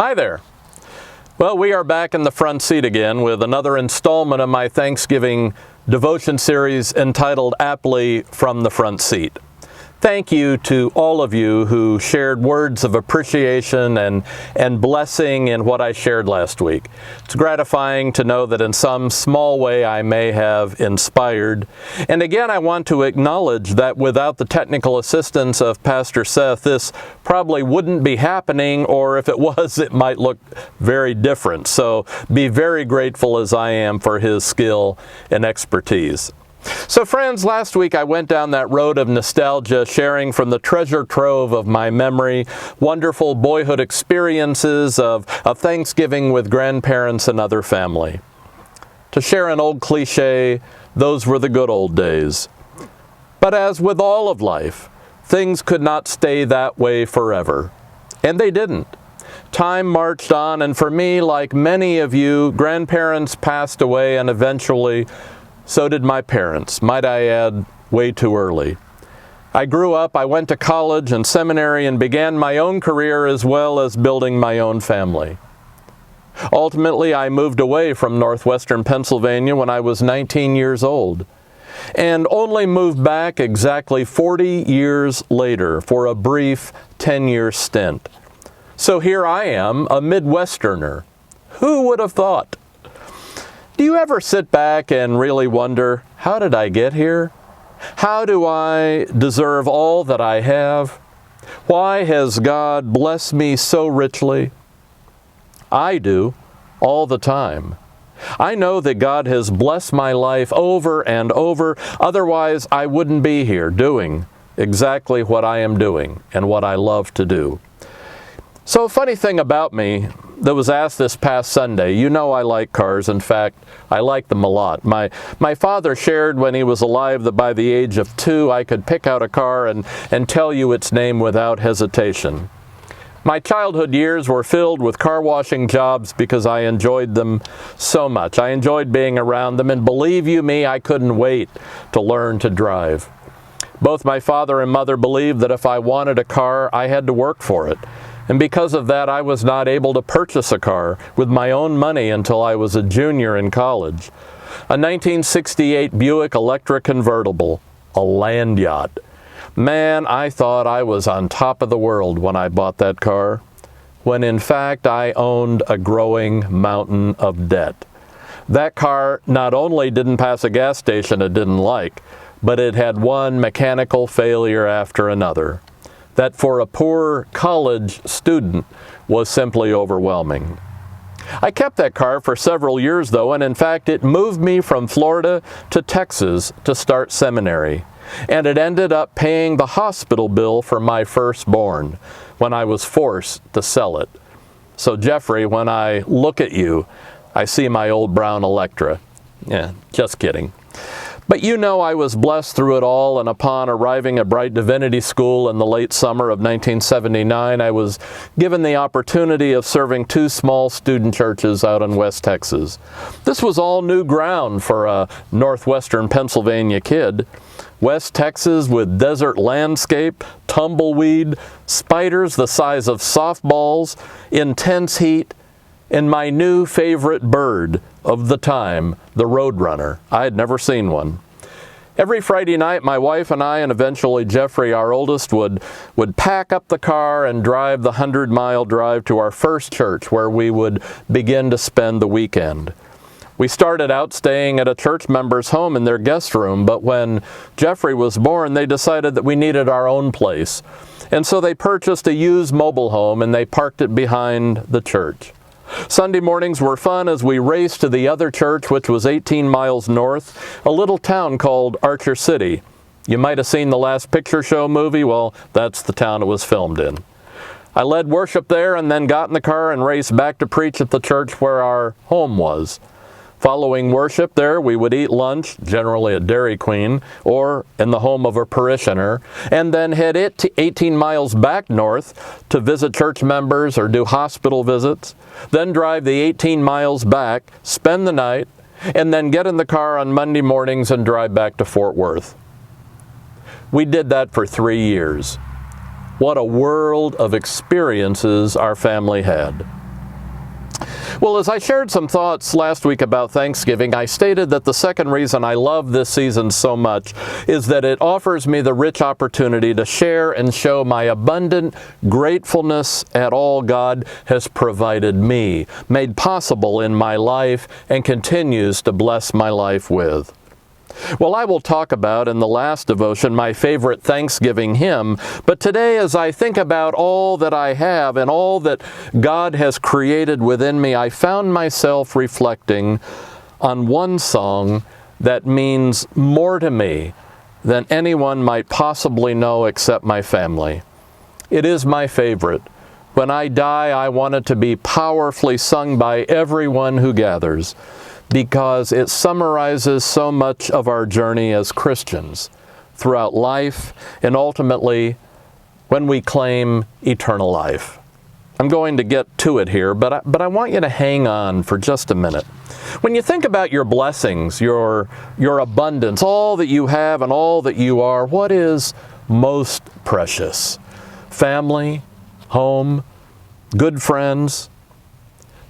Hi there. Well, we are back in the front seat again with another installment of my Thanksgiving devotion series entitled aptly From the Front Seat. Thank you to all of you who shared words of appreciation and blessing in what I shared last week. It's gratifying to know that in some small way I may have inspired. And again, I want to acknowledge that without the technical assistance of Pastor Seth, this probably wouldn't be happening, or if it was, it might look very different. So be very grateful as I am for his skill and expertise. So friends, last week I went down that road of nostalgia, sharing from the treasure trove of my memory, wonderful boyhood experiences of Thanksgiving with grandparents and other family. To share an old cliche, those were the good old days. But as with all of life, things could not stay that way forever. And they didn't. Time marched on, and for me, like many of you, grandparents passed away, and eventually so did my parents, might I add, way too early. I grew up, I went to college and seminary and began my own career as well as building my own family. Ultimately, I moved away from northwestern Pennsylvania when I was 19 years old, and only moved back exactly 40 years later for a brief 10-year stint. So here I am, a Midwesterner. Who would have thought? Do you ever sit back and really wonder, how did I get here? How do I deserve all that I have? Why has God blessed me so richly? I do, all the time. I know that God has blessed my life over and over, otherwise I wouldn't be here doing exactly what I am doing and what I love to do. So a funny thing about me that was asked this past Sunday, you know I like cars. In fact, I like them a lot. My father shared when he was alive that by the age of 2, I could pick out a car and tell you its name without hesitation. My childhood years were filled with car washing jobs because I enjoyed them so much. I enjoyed being around them, and believe you me, I couldn't wait to learn to drive. Both my father and mother believed that if I wanted a car, I had to work for it. And because of that, I was not able to purchase a car with my own money until I was a junior in college. A 1968 Buick Electra convertible, a land yacht. Man, I thought I was on top of the world when I bought that car, when in fact I owned a growing mountain of debt. That car not only didn't pass a gas station it didn't like, but it had one mechanical failure after another. That for a poor college student was simply overwhelming. I kept that car for several years though, and in fact it moved me from Florida to Texas to start seminary. And it ended up paying the hospital bill for my firstborn when I was forced to sell it. So Jeffrey, when I look at you, I see my old brown Electra. Yeah, just kidding. But you know I was blessed through it all, and upon arriving at Bright Divinity School in the late summer of 1979, I was given the opportunity of serving 2 small student churches out in West Texas. This was all new ground for a northwestern Pennsylvania kid. West Texas with desert landscape, tumbleweed, spiders the size of softballs, intense heat, and my new favorite bird of the time, the Roadrunner. I had never seen one. Every Friday night, my wife and I, and eventually Jeffrey, our oldest, would pack up the car and drive the 100-mile drive to our first church where we would begin to spend the weekend. We started out staying at a church member's home in their guest room, but when Jeffrey was born, they decided that we needed our own place. And so they purchased a used mobile home and they parked it behind the church. Sunday mornings were fun as we raced to the other church, which was 18 miles north, a little town called Archer City. You might have seen the Last Picture Show movie. Well, that's the town it was filmed in. I led worship there and then got in the car and raced back to preach at the church where our home was. Following worship there, we would eat lunch, generally at Dairy Queen, or in the home of a parishioner, and then head 18 miles back north to visit church members or do hospital visits, then drive the 18 miles back, spend the night, and then get in the car on Monday mornings and drive back to Fort Worth. We did that for 3 years. What a world of experiences our family had. Well, as I shared some thoughts last week about Thanksgiving, I stated that the second reason I love this season so much is that it offers me the rich opportunity to share and show my abundant gratefulness at all God has provided me, made possible in my life, and continues to bless my life with. Well, I will talk about in the last devotion my favorite Thanksgiving hymn, but today as I think about all that I have and all that God has created within me, I found myself reflecting on one song that means more to me than anyone might possibly know except my family. It is my favorite. When I die, I want it to be powerfully sung by everyone who gathers, because it summarizes so much of our journey as Christians throughout life and ultimately when we claim eternal life. I'm going to get to it here, but I want you to hang on for just a minute. When you think about your blessings, your abundance, all that you have and all that you are, what is most precious? Family, home, good friends.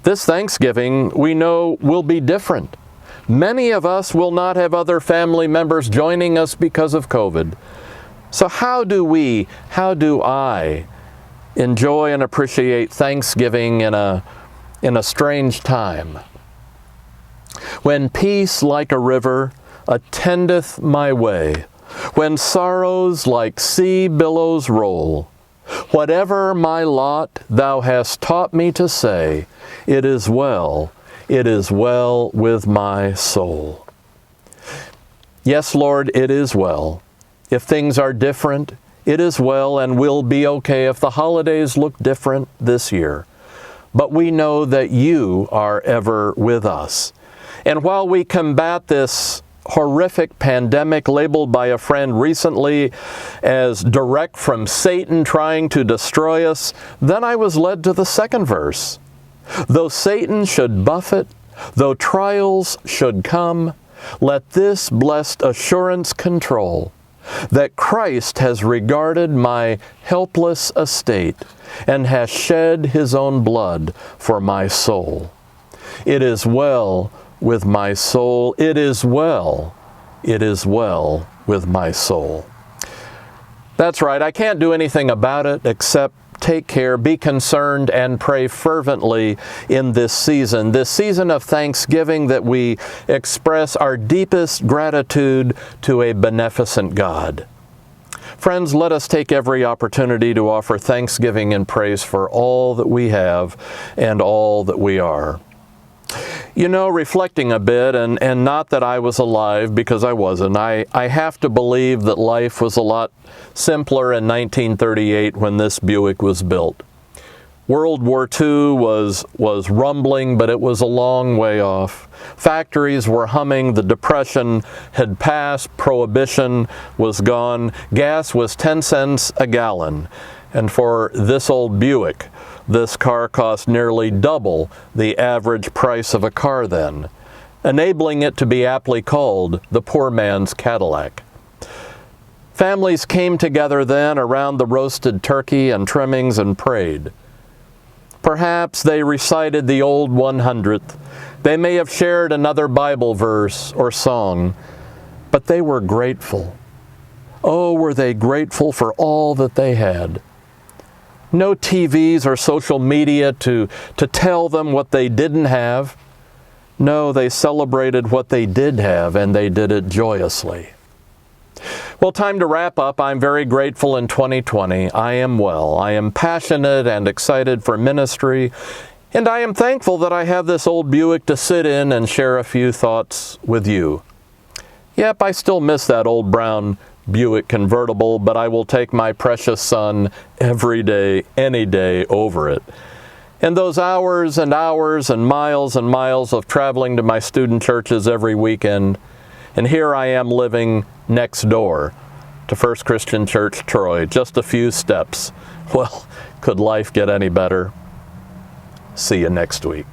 This Thanksgiving, we know, will be different. Many of us will not have other family members joining us because of COVID. So how do I enjoy and appreciate Thanksgiving in a strange time? When peace like a river attendeth my way, when sorrows like sea billows roll, whatever my lot thou hast taught me to say, it is well with my soul. Yes, Lord, it is well. If things are different, it is well and will be okay if the holidays look different this year. But we know that you are ever with us. And while we combat this horrific pandemic labeled by a friend recently as direct from Satan trying to destroy us, then I was led to the second verse. Though Satan should buffet, though trials should come, let this blessed assurance control, that Christ has regarded my helpless estate and has shed his own blood for my soul. It is well with my soul. It is well with my soul. That's right, I can't do anything about it except take care, be concerned, and pray fervently in this season of Thanksgiving, that we express our deepest gratitude to a beneficent God. Friends, let us take every opportunity to offer thanksgiving and praise for all that we have and all that we are. You know, reflecting a bit, and not that I was alive because I wasn't, I have to believe that life was a lot simpler in 1938 when this Buick was built. World War II was rumbling, but it was a long way off. Factories were humming, the Depression had passed, Prohibition was gone, gas was 10 cents a gallon, and for this old Buick, this car cost nearly double the average price of a car then, enabling it to be aptly called the poor man's Cadillac. Families came together then around the roasted turkey and trimmings and prayed. Perhaps they recited the old 100th. They may have shared another Bible verse or song, but they were grateful. Oh, were they grateful for all that they had. No TVs or social media to tell them what they didn't have. No, they celebrated what they did have, and they did it joyously. Well, time to wrap up. I'm very grateful in 2020. I am well. I am passionate and excited for ministry, and I am thankful that I have this old Buick to sit in and share a few thoughts with you. Yep, I still miss that old brown Buick convertible, but I will take my precious son every day, any day over it. And those hours and hours and miles of traveling to my student churches every weekend, and here I am living next door to First Christian Church Troy, just a few steps. Well, could life get any better? See you next week.